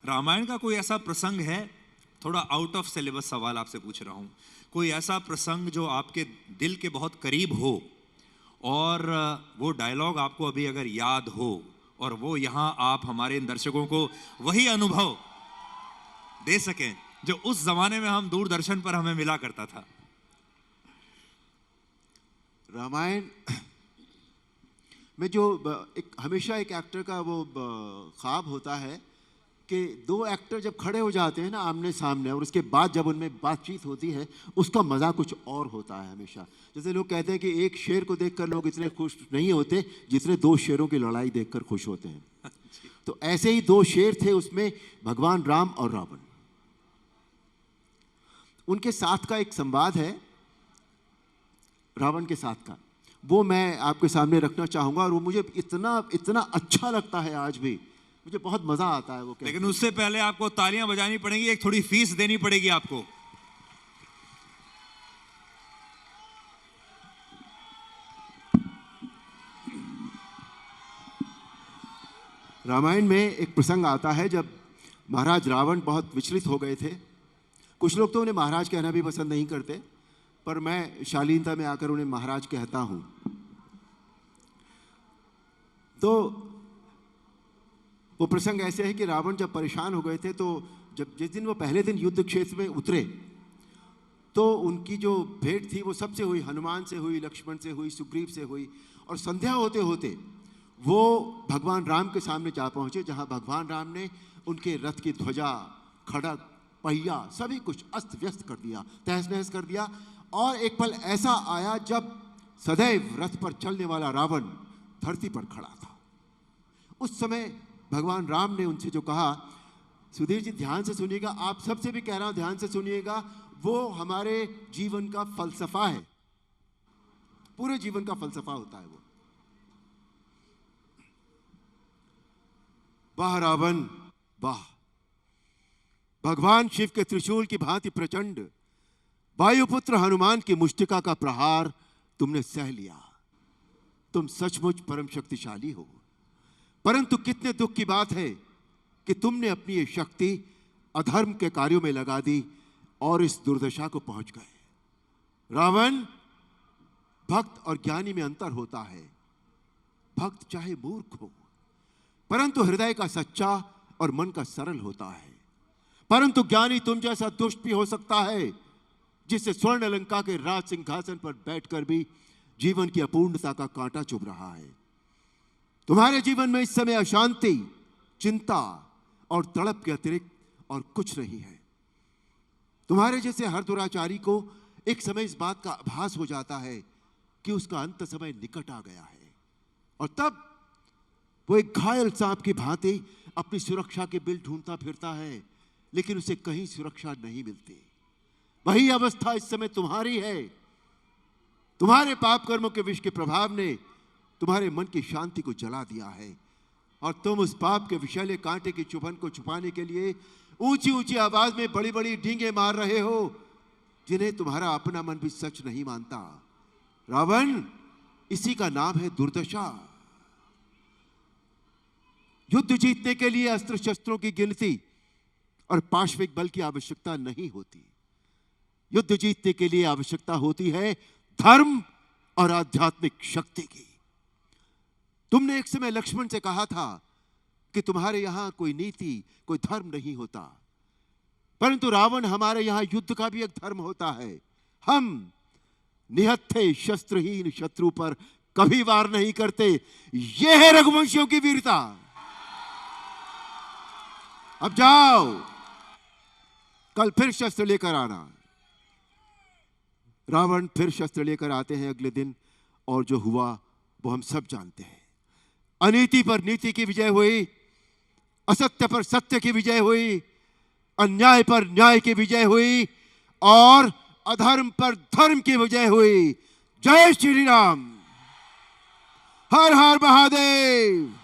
रामायण का कोई ऐसा प्रसंग है, थोड़ा आउट ऑफ सिलेबस सवाल आपसे पूछ रहा हूं, कोई ऐसा प्रसंग जो आपके दिल के बहुत करीब हो और वो डायलॉग आपको अभी अगर याद हो और वो यहां आप हमारे दर्शकों को वही अनुभव दे सकें जो उस जमाने में हम दूरदर्शन पर हमें मिला करता था? रामायण में जो हमेशा एक एक्टर का वो ख्वाब होता है कि दो एक्टर जब खड़े हो जाते हैं ना आमने सामने, और उसके बाद जब उनमें बातचीत होती है उसका मज़ा कुछ और होता है हमेशा। जैसे लोग कहते हैं कि एक शेर को देखकर लोग इतने खुश नहीं होते जितने दो शेरों की लड़ाई देखकर खुश होते हैं। तो ऐसे ही दो शेर थे उसमें, भगवान राम और रावण। उनके साथ का एक संवाद है रावण के साथ का, वो मैं आपके सामने रखना चाहूंगा। और वो मुझे इतना इतना अच्छा लगता है, आज भी मुझे बहुत मजा आता है वो। लेकिन उससे पहले आपको तालियां बजानी पड़ेगी, एक थोड़ी फीस देनी पड़ेगी आपको। रामायण में एक प्रसंग आता है जब महाराज रावण बहुत विचलित हो गए थे। कुछ लोग तो उन्हें महाराज कहना भी पसंद नहीं करते, पर मैं शालीनता में आकर उन्हें महाराज कहता हूं। तो वो प्रसंग ऐसे है कि रावण जब परेशान हो गए थे, तो जब जिस दिन वो पहले दिन युद्ध क्षेत्र में उतरे तो उनकी जो भेंट थी वो सबसे हुई, हनुमान से हुई, लक्ष्मण से हुई, सुग्रीव से हुई। और संध्या होते होते वो भगवान राम के सामने जा पहुंचे, जहां भगवान राम ने उनके रथ की ध्वजा, खड़ग, पहिया सभी कुछ अस्त व्यस्त कर दिया, तहस नहस कर दिया। और एक पल ऐसा आया जब सदैव रथ पर चलने वाला रावण धरती पर खड़ा था। उस समय भगवान राम ने उनसे जो कहा, सुधीर जी ध्यान से सुनिएगा, आप सबसे भी कह रहा हूं ध्यान से सुनिएगा, वो हमारे जीवन का फलसफा है, पूरे जीवन का फलसफा होता है वो। वाह रावण वाह, भगवान शिव के त्रिशूल की भांति प्रचंड, वायुपुत्र हनुमान की मुष्टिका का प्रहार तुमने सह लिया। तुम सचमुच परम शक्तिशाली हो, परंतु कितने दुख की बात है कि तुमने अपनी ये शक्ति अधर्म के कार्यों में लगा दी और इस दुर्दशा को पहुंच गए। रावण, भक्त और ज्ञानी में अंतर होता है। भक्त चाहे मूर्ख हो, परंतु हृदय का सच्चा और मन का सरल होता है। परंतु ज्ञानी तुम जैसा दुष्ट भी हो सकता है, जिससे स्वर्ण अलंका के राज सिंहासन पर बैठकर भी जीवन की अपूर्णता का कांटा चुभ रहा है। तुम्हारे जीवन में इस समय अशांति, चिंता और तड़प के अतिरिक्त और कुछ नहीं है। तुम्हारे जैसे हर दुराचारी को एक समय इस बात का आभास हो जाता है कि उसका अंत समय निकट आ गया है, और तब वो एक घायल सांप की भांति अपनी सुरक्षा के बिल ढूंढता फिरता है, लेकिन उसे कहीं सुरक्षा नहीं मिलती। वही अवस्था इस समय तुम्हारी है। तुम्हारे पाप कर्मों के विष के प्रभाव ने तुम्हारे मन की शांति को जला दिया है, और तुम उस पाप के विषैले कांटे की चुभन को छुपाने के लिए ऊंची ऊंची आवाज में बड़ी बड़ी डींगे मार रहे हो, जिन्हें तुम्हारा अपना मन भी सच नहीं मानता। रावण, इसी का नाम है दुर्दशा। युद्ध जीतने के लिए अस्त्र शस्त्रों की गिनती और पाश्विक बल की आवश्यकता नहीं होती। युद्ध जीतने के लिए आवश्यकता होती है धर्म और आध्यात्मिक शक्ति की। तुमने एक समय लक्ष्मण से कहा था कि तुम्हारे यहां कोई नीति, कोई धर्म नहीं होता, परंतु रावण, हमारे यहां युद्ध का भी एक धर्म होता है। हम निहत्थे शस्त्रहीन शत्रु पर कभी वार नहीं करते। यह है रघुवंशियों की वीरता। अब जाओ, कल फिर शस्त्र लेकर आना। रावण फिर शस्त्र लेकर आते हैं अगले दिन, और जो हुआ वो हम सब जानते हैं। अनीति पर नीति की विजय हुई, असत्य पर सत्य की विजय हुई, अन्याय पर न्याय की विजय हुई, और अधर्म पर धर्म की विजय हुई। जय श्री राम, हर हर महादेव।